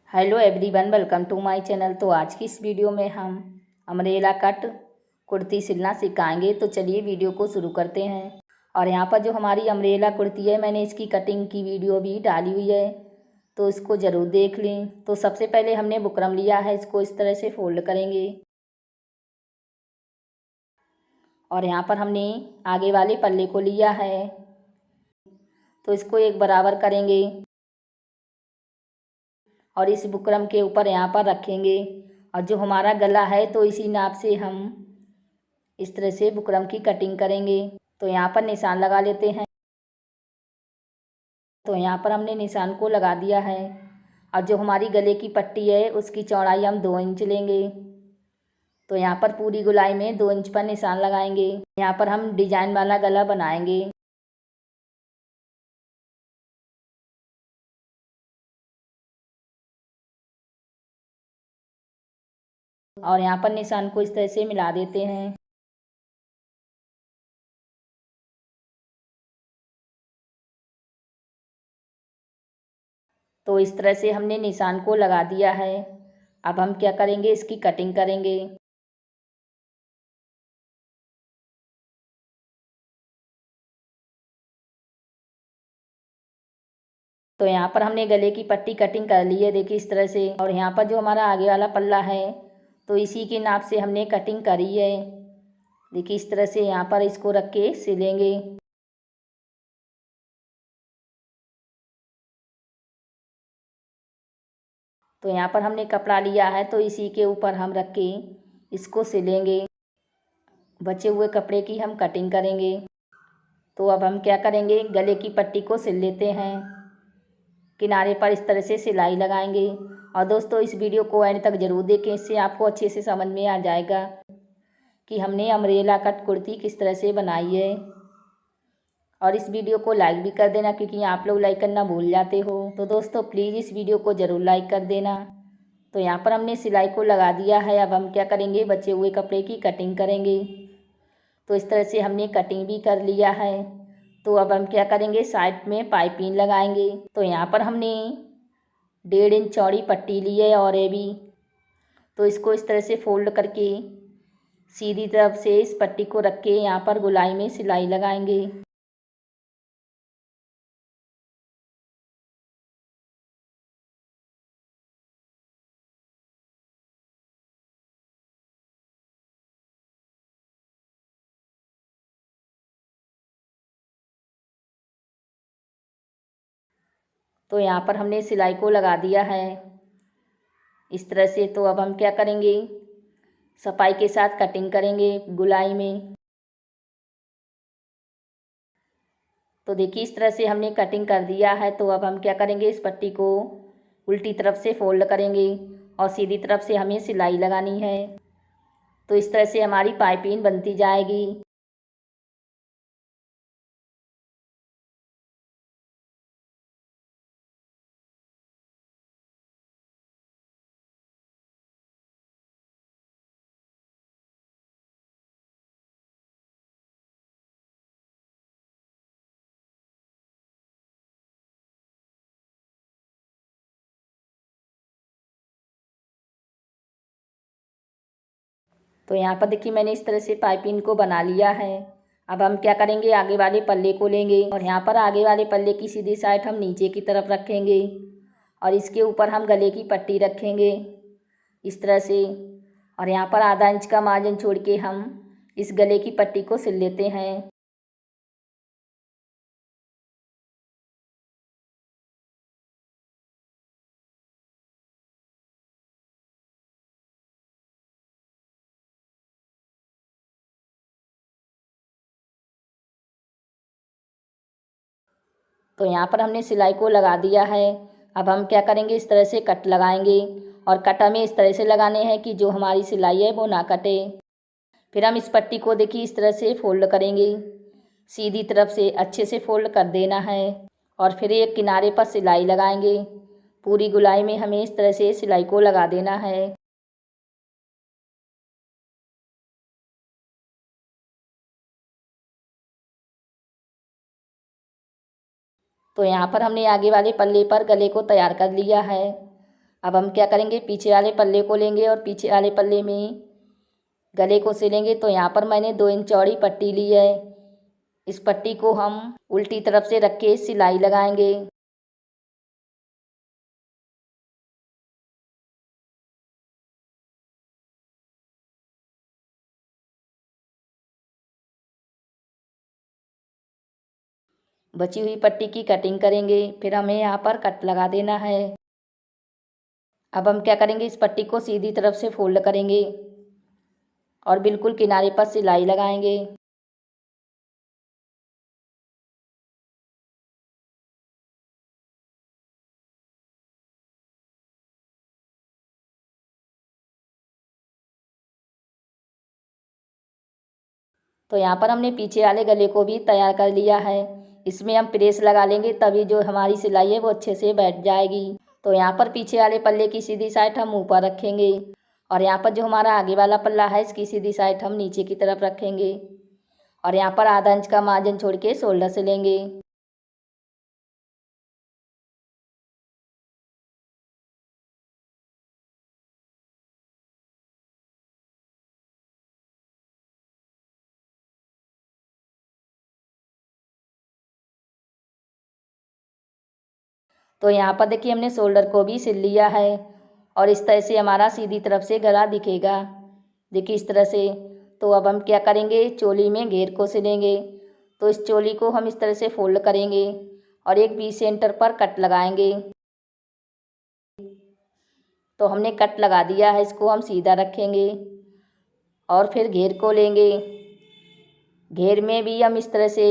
Hello everyone, welcome to my channel. तो आज की इस वीडियो में हम अम्ब्रेला कट कुर्ती सिलना सिखाएंगे। तो चलिए वीडियो को शुरू करते हैं। और यहाँ पर जो हमारी अम्ब्रेला कुर्ती है, मैंने इसकी कटिंग की वीडियो भी डाली हुई है, तो इसको ज़रूर देख लें। तो सबसे पहले हमने बुकरम लिया है, इसको इस तरह से फोल्ड करेंगे और यहाँ पर हमने आगे वाले पल्ले को लिया है, तो इसको एक बराबर करेंगे और इस बुकरम के ऊपर यहाँ पर रखेंगे। और जो हमारा गला है, तो इसी नाप से हम इस तरह से बुकरम की कटिंग करेंगे। तो यहाँ पर निशान लगा लेते हैं। तो यहाँ पर हमने निशान को लगा दिया है। और जो हमारी गले की पट्टी है, उसकी चौड़ाई हम 2 इंच लेंगे। तो यहाँ पर पूरी गोलाई में 2 इंच पर निशान लगाएंगे। यहाँ पर हम डिजाइन वाला गला बनाएंगे। और यहाँ पर निशान को इस तरह से मिला देते हैं। तो इस तरह से हमने निशान को लगा दिया है। अब हम क्या करेंगे, इसकी कटिंग करेंगे। तो यहाँ पर हमने गले की पट्टी कटिंग कर ली है, देखिए इस तरह से। और यहाँ पर जो हमारा आगे वाला पल्ला है, तो इसी के नाप से हमने कटिंग करी है। देखिए इस तरह से यहाँ पर इसको रख के सिलेंगे। तो यहाँ पर हमने कपड़ा लिया है, तो इसी के ऊपर हम रख के इसको सिलेंगे। बचे हुए कपड़े की हम कटिंग करेंगे। तो अब हम क्या करेंगे, गले की पट्टी को सिल लेते हैं। किनारे पर इस तरह से सिलाई लगाएंगे। और दोस्तों, इस वीडियो को एंड तक ज़रूर देखें, इससे आपको अच्छे से समझ में आ जाएगा कि हमने अम्ब्रेला कट कुर्ती किस तरह से बनाई है। और इस वीडियो को लाइक भी कर देना, क्योंकि आप लोग लाइक करना भूल जाते हो। तो दोस्तों प्लीज़ इस वीडियो को ज़रूर लाइक कर देना। तो यहाँ पर हमने सिलाई को लगा दिया है। अब हम क्या करेंगे, बचे हुए कपड़े की कटिंग करेंगे। तो इस तरह से हमने कटिंग भी कर लिया है। तो अब हम क्या करेंगे, साइड में पाइपिंग लगाएंगे। तो यहाँ पर हमने 1.5 इंच चौड़ी पट्टी ली है और ये भी, तो इसको इस तरह से फोल्ड करके सीधी तरफ से इस पट्टी को रख के यहाँ पर गोलाई में सिलाई लगाएंगे। तो यहाँ पर हमने सिलाई को लगा दिया है इस तरह से। तो अब हम क्या करेंगे, सफाई के साथ कटिंग करेंगे गोलाई में। तो देखिए इस तरह से हमने कटिंग कर दिया है। तो अब हम क्या करेंगे, इस पट्टी को उल्टी तरफ से फोल्ड करेंगे और सीधी तरफ से हमें सिलाई लगानी है। तो इस तरह से हमारी पाइपिंग बनती जाएगी। तो यहाँ पर देखिए मैंने इस तरह से पाइपिंग को बना लिया है। अब हम क्या करेंगे, आगे वाले पल्ले को लेंगे और यहाँ पर आगे वाले पल्ले की सीधी साइड हम नीचे की तरफ रखेंगे और इसके ऊपर हम गले की पट्टी रखेंगे इस तरह से। और यहाँ पर आधा इंच का मार्जिन छोड़ के हम इस गले की पट्टी को सिल लेते हैं। तो यहाँ पर हमने सिलाई को लगा दिया है। अब हम क्या करेंगे, इस तरह से कट लगाएंगे और कट हमें इस तरह से लगाने हैं कि जो हमारी सिलाई है वो ना कटे। फिर हम इस पट्टी को देखिए इस तरह से फोल्ड करेंगे, सीधी तरफ से अच्छे से फोल्ड कर देना है। और फिर एक किनारे पर सिलाई लगाएंगे। पूरी गोलाई में हमें इस तरह से सिलाई को लगा देना है। तो यहाँ पर हमने आगे वाले पल्ले पर गले को तैयार कर लिया है। अब हम क्या करेंगे, पीछे वाले पल्ले को लेंगे और पीछे वाले पल्ले में गले को सिलेंगे। तो यहाँ पर मैंने 2 इंच चौड़ी पट्टी ली है। इस पट्टी को हम उल्टी तरफ से रख के सिलाई लगाएंगे। बची हुई पट्टी की कटिंग करेंगे, फिर हमें यहाँ पर कट लगा देना है। अब हम क्या करेंगे, इस पट्टी को सीधी तरफ से फोल्ड करेंगे और बिल्कुल किनारे पर सिलाई लगाएंगे। तो यहाँ पर हमने पीछे वाले गले को भी तैयार कर लिया है। इसमें हम प्रेस लगा लेंगे, तभी जो हमारी सिलाई है वो अच्छे से बैठ जाएगी। तो यहाँ पर पीछे वाले पल्ले की सीधी साइड हम ऊपर रखेंगे और यहाँ पर जो हमारा आगे वाला पल्ला है इसकी सीधी साइड हम नीचे की तरफ रखेंगे और यहाँ पर आधा इंच का मार्जिन छोड़ के शोल्डर से लेंगे। तो यहाँ पर देखिए हमने शोल्डर को भी सिल लिया है और इस तरह से हमारा सीधी तरफ से गला दिखेगा। देखिए इस तरह से। तो अब हम क्या करेंगे, चोली में घेर को सिलेंगे। तो इस चोली को हम इस तरह से फोल्ड करेंगे और एक बीच सेंटर पर कट लगाएंगे। तो हमने कट लगा दिया है, इसको हम सीधा रखेंगे और फिर घेर को लेंगे। घेर में भी हम इस तरह से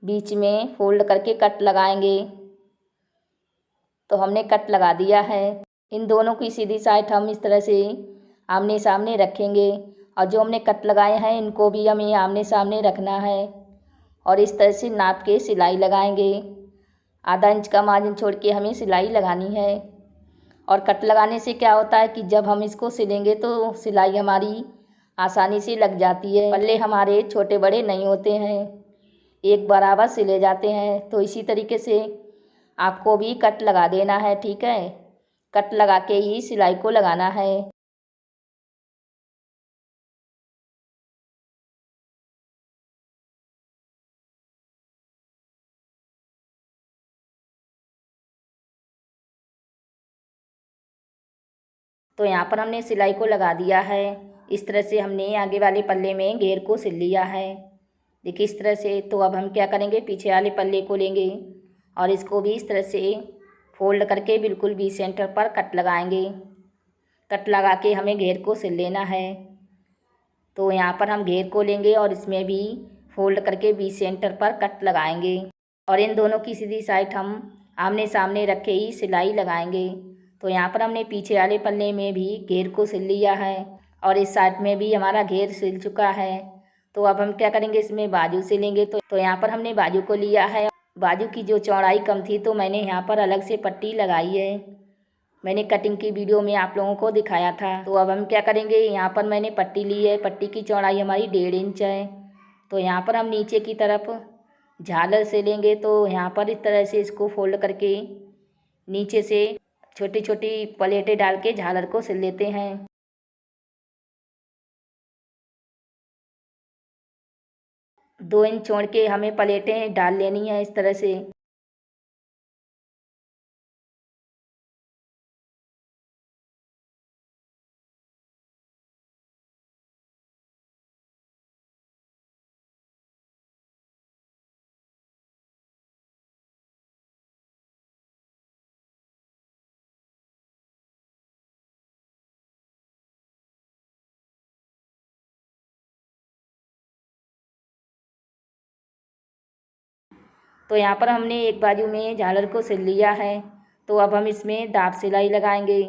बीच में फोल्ड करके कट लगाएंगे। तो हमने कट लगा दिया है। इन दोनों की सीधी साइड हम इस तरह से आमने सामने रखेंगे और जो हमने कट लगाए हैं इनको भी हमें आमने सामने रखना है और इस तरह से नाप के सिलाई लगाएंगे। आधा इंच का मार्जिन छोड़ के हमें सिलाई लगानी है। और कट लगाने से क्या होता है कि जब हम इसको सिलेंगे तो सिलाई हमारी आसानी से लग जाती है। पल्ले हमारे छोटे बड़े नहीं होते हैं, एक बराबर सिले जाते हैं। तो इसी तरीके से आपको भी कट लगा देना है, ठीक है। कट लगा के ही सिलाई को लगाना है। तो यहाँ पर हमने सिलाई को लगा दिया है। इस तरह से हमने आगे वाले पल्ले में घेर को सिल लिया है। देखिए इस तरह से। तो अब हम क्या करेंगे, पीछे वाले पल्ले को लेंगे और इसको भी इस तरह से फोल्ड करके बिल्कुल भी सेंटर पर कट लगाएंगे। कट लगा के हमें घेर को सिल लेना है। तो यहाँ पर हम घेर को लेंगे और इसमें भी फोल्ड करके बीच सेंटर पर कट लगाएंगे और इन दोनों की सीधी साइड हम आमने सामने रख के ही सिलाई लगाएंगे। तो यहाँ पर हमने पीछे वाले पल्ले में भी घेर को सिल लिया है और इस साइड में भी हमारा घेर सिल चुका है। तो अब हम क्या करेंगे, इसमें बाजू सिलेंगे। तो यहाँ पर हमने बाजू को लिया है। बाजू की जो चौड़ाई कम थी तो मैंने यहाँ पर अलग से पट्टी लगाई है। मैंने कटिंग की वीडियो में आप लोगों को दिखाया था। तो अब हम क्या करेंगे, यहाँ पर मैंने पट्टी ली है। पट्टी की चौड़ाई हमारी 1.5 इंच है। तो यहाँ पर हम नीचे की तरफ झालर सिलेंगे। तो यहाँ पर इस तरह से इसको फोल्ड करके नीचे से छोटी छोटी प्लेटें डाल के झालर को सिल लेते हैं। दो इंच छोड़ के हमें प्लेटें डाल लेनी है इस तरह से। तो यहाँ पर हमने एक बाजू में झालर को सिल लिया है। तो अब हम इसमें दाब सिलाई लगाएंगे।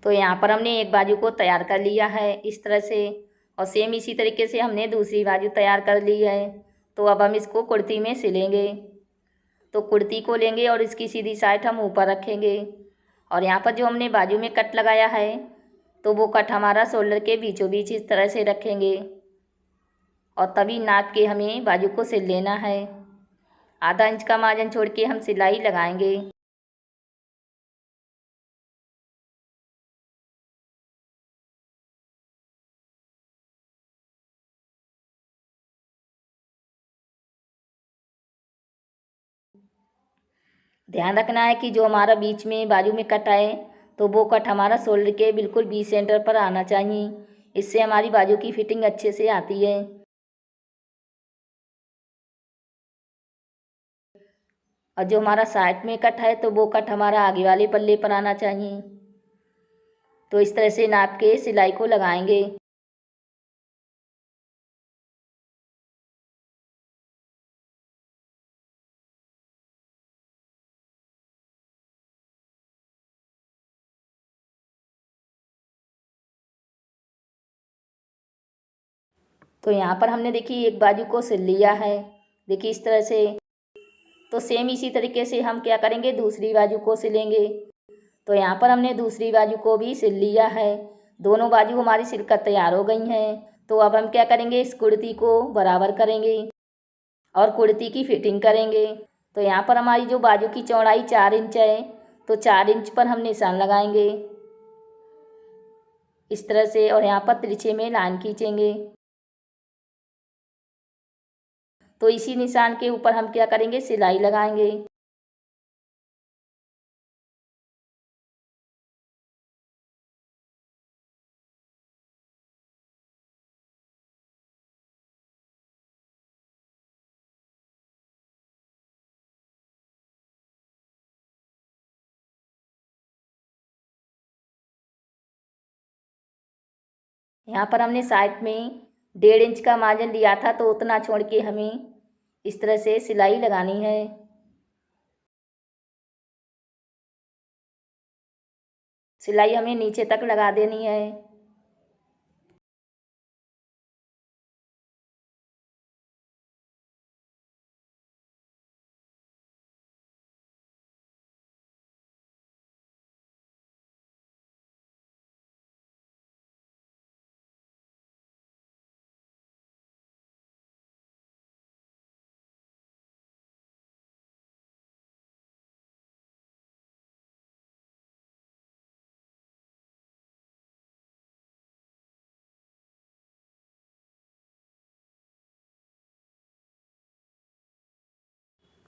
तो यहाँ पर हमने एक बाजू को तैयार कर लिया है इस तरह से और सेम इसी तरीके से हमने दूसरी बाजू तैयार कर ली है। तो अब हम इसको कुर्ती में सिलेंगे। तो कुर्ती को लेंगे और इसकी सीधी साइड हम ऊपर रखेंगे और यहाँ पर जो हमने बाजू में कट लगाया है तो वो कट हमारा शोल्डर के बीचों बीच इस तरह से रखेंगे और तभी नाप के हमें बाजू को सिल लेना है। आधा इंच का मार्जिन छोड़ के हम सिलाई लगाएंगे। ध्यान रखना है कि जो हमारा बीच में बाजू में कट है तो वो कट हमारा शोल्डर के बिल्कुल बीच सेंटर पर आना चाहिए। इससे हमारी बाजू की फिटिंग अच्छे से आती है। और जो हमारा साइड में कट है तो वो कट हमारा आगे वाले पल्ले पर आना चाहिए। तो इस तरह से नाप के सिलाई को लगाएंगे। तो यहाँ पर हमने देखिए एक बाजू को सिल लिया है। देखिए इस तरह से। तो सेम इसी तरीके से हम क्या करेंगे, दूसरी बाजू को सिलेंगे। तो यहाँ पर हमने दूसरी बाजू को भी सिल लिया है। दोनों बाजू हमारी सिलकर तैयार हो गई हैं। तो अब हम क्या करेंगे, इस कुर्ती को बराबर करेंगे और कुर्ती की फिटिंग करेंगे। तो यहाँ पर हमारी जो बाजू की चौड़ाई 4 इंच है, तो 4 इंच पर हम निशान लगाएंगे इस तरह से, और यहाँ पर तिरछे में लाइन खींचेंगे। तो इसी निशान के ऊपर हम क्या करेंगे, सिलाई लगाएंगे। यहाँ पर हमने साइड में 1.5 इंच का मार्जिन लिया था, तो उतना छोड़ के हमें इस तरह से सिलाई लगानी है। सिलाई हमें नीचे तक लगा देनी है।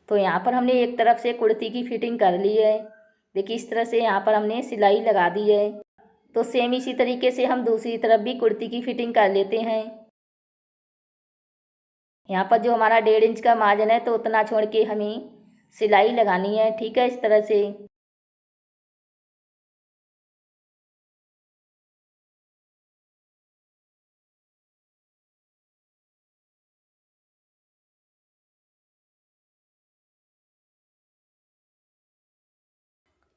तो यहाँ पर हमने एक तरफ से कुर्ती की फिटिंग कर ली है। देखिए इस तरह से यहाँ पर हमने सिलाई लगा दी है। तो सेम इसी तरीके से हम दूसरी तरफ भी कुर्ती की फिटिंग कर लेते हैं। यहाँ पर जो हमारा 1.5 इंच का मार्जिन है, तो उतना छोड़ के हमें सिलाई लगानी है। ठीक है, इस तरह से।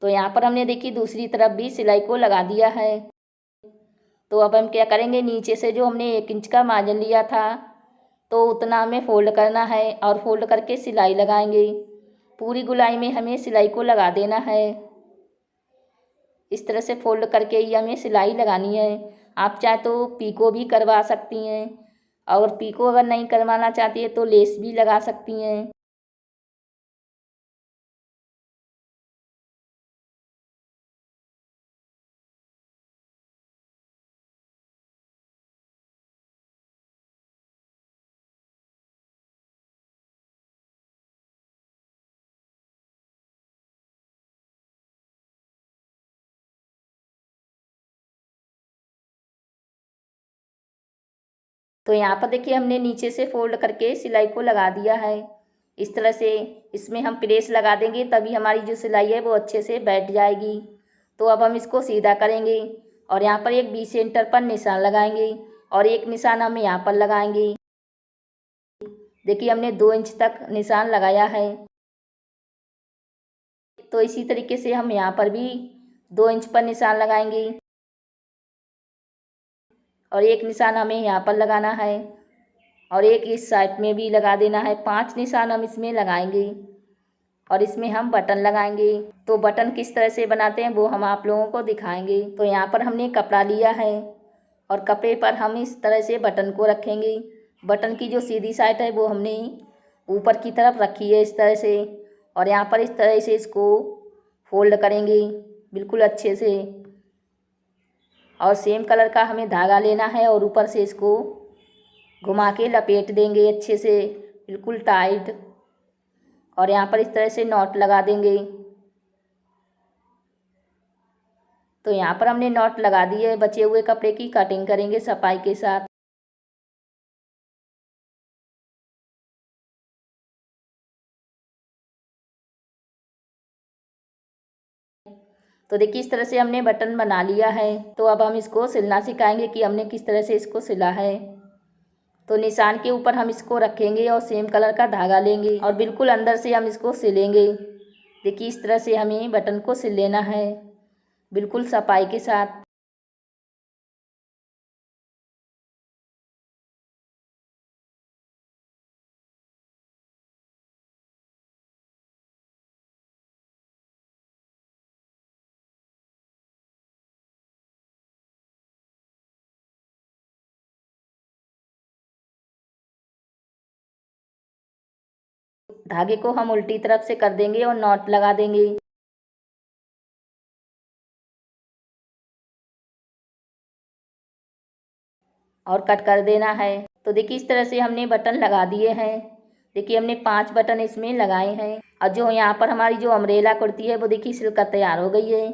तो यहाँ पर हमने देखी दूसरी तरफ भी सिलाई को लगा दिया है। तो अब हम क्या करेंगे, नीचे से जो हमने 1 इंच का मार्जिन लिया था, तो उतना हमें फोल्ड करना है और फोल्ड करके सिलाई लगाएंगे। पूरी गुलाई में हमें सिलाई को लगा देना है। इस तरह से फोल्ड करके ही हमें सिलाई लगानी है। आप चाहे तो पीको भी करवा सकती हैं, और पीको अगर नहीं करवाना चाहती है तो लेस भी लगा सकती हैं। तो यहाँ पर देखिए हमने नीचे से फोल्ड करके सिलाई को लगा दिया है इस तरह से। इसमें हम प्रेस लगा देंगे, तभी हमारी जो सिलाई है वो अच्छे से बैठ जाएगी। तो अब हम इसको सीधा करेंगे और यहाँ पर एक 20 सेंटर पर निशान लगाएंगे और एक निशान हम यहाँ पर लगाएंगे। देखिए हमने 2 इंच तक निशान लगाया है। तो इसी तरीके से हम यहाँ पर भी 2 इंच पर निशान लगाएंगे और एक निशान हमें यहाँ पर लगाना है और एक इस साइड में भी लगा देना है। 5 निशान हम इसमें लगाएंगे और इसमें हम बटन लगाएंगे। तो बटन किस तरह से बनाते हैं वो हम आप लोगों को दिखाएंगे। तो यहाँ पर हमने कपड़ा लिया है और कपड़े पर हम इस तरह से बटन को रखेंगे बटन की जो सीधी साइड है वो हमने ऊपर की तरफ रखी है इस तरह से, और यहाँ पर इस तरह से इसको फोल्ड करेंगे बिल्कुल अच्छे से। और सेम कलर का हमें धागा लेना है और ऊपर से इसको घुमा के लपेट देंगे अच्छे से बिल्कुल टाइट, और यहाँ पर इस तरह से नॉट लगा देंगे। तो यहाँ पर हमने नॉट लगा दी है। बचे हुए कपड़े की कटिंग करेंगे सफाई के साथ। तो देखिए इस तरह से हमने बटन बना लिया है। तो अब हम इसको सिलना सिखाएंगे कि हमने किस तरह से इसको सिला है। तो निशान के ऊपर हम इसको रखेंगे और सेम कलर का धागा लेंगे और बिल्कुल अंदर से हम इसको सिलेंगे। देखिए इस तरह से हमें बटन को सिल लेना है बिल्कुल सफाई के साथ। धागे को हम उल्टी तरफ से कर देंगे और नॉट लगा देंगे और कट कर देना है। तो देखिए इस तरह से हमने बटन लगा दिए हैं। देखिए हमने 5 बटन इसमें लगाए हैं। और जो यहाँ पर हमारी जो अम्ब्रेला कुर्ती है वो देखिए सिलकर तैयार हो गई है।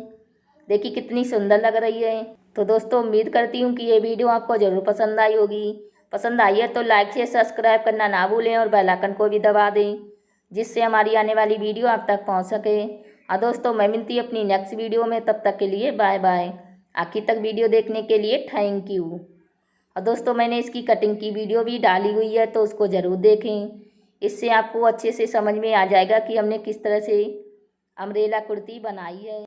देखिए कितनी सुंदर लग रही है। तो दोस्तों उम्मीद करती हूँ कि ये वीडियो आपको ज़रूर पसंद आई होगी। पसंद आई है तो लाइक से सब्सक्राइब करना ना भूलें और बेल आइकन को भी दबा दें, जिससे हमारी आने वाली वीडियो आप तक पहुँच सके। और दोस्तों मैं मिलती अपनी नेक्स्ट वीडियो में, तब तक के लिए बाय बाय। आखिर तक वीडियो देखने के लिए थैंक यू। और दोस्तों मैंने इसकी कटिंग की वीडियो भी डाली हुई है तो उसको ज़रूर देखें। इससे आपको अच्छे से समझ में आ जाएगा कि हमने किस तरह से अम्ब्रेला कुर्ती बनाई है।